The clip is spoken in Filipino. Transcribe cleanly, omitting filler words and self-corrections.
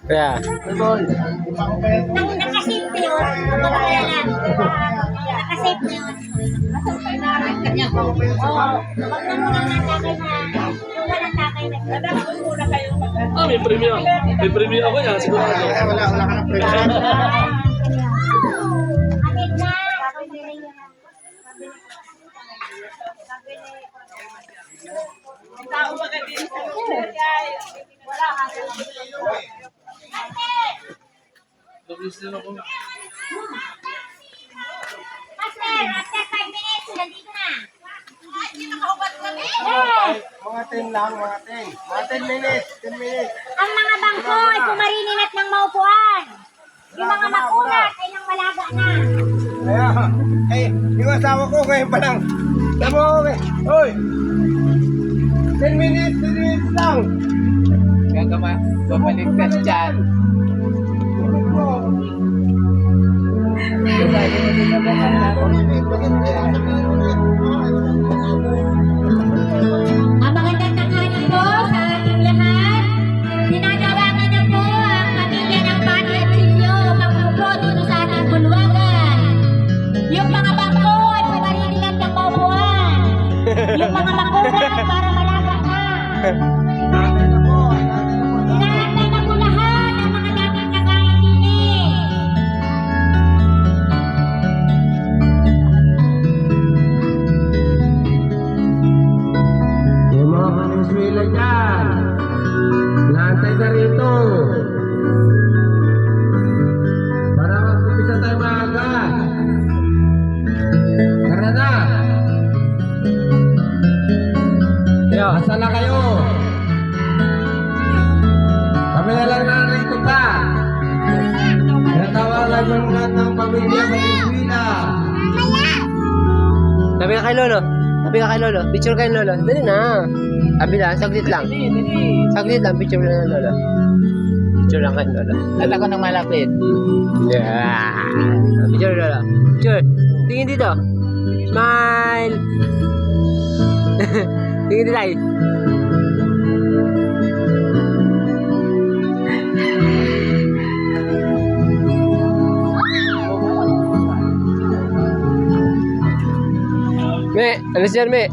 Kaya. Nakasave na yun. Nakasave na yun. Oo. Huwag na muna natakay na. Yung walang takay na. Dadakot muna kayo. Ah, may premium. May premium ako yan, sigurado. Wala ka ng premium. Amig na. Tao ba ka din sa lugar, guys? Wala ka. Tapos din ako. Master, after 5 minutes, nandito na. Mga 10 lang, mga 10. Mga 10 minutes, 10 minutes. Ang mga bangko ay pumarininat ng maupuan. Yung mga makunat ay nang malaga na. Kaya, yung asawa ko ngayon pa lang. Tama ko Hoy! 10 minutes, 10 minutes lang. Kaya ka mapaligtas dyan. Magandang tanghali po sa ating lahat. Dinadawangan na po ang pamilya ng Pati at Silyo magpupo dito sa ating bulwagan. Yung mga bangko ay pumarininat ng maupuan. Yung mga makunat ay para malaga na. Natin na po, natin na po. Inaantay na po lahat ang mga dating nakain din eh. Yung mga Venezuela dyan. Naantay na rito. Para mag-upisa tayo maaga. Tara na. Asa na kayo? Kami na lang narito pa. Natawagan yung lahat ng pamilya Venezuela. Tabi ka kay Lolo. Tabi ka kay Lolo. Picture kay Lolo. Dali na. Tabi lang. Saglit lang. Saglit lang. Picture lang ng Lolo. Picture lang kay Lolo. Lala ko ng malapit. Yeah. Picture Lolo. Picture. Tingin dito. Smile. Tingin dito tayo. Me, alis yan, Me.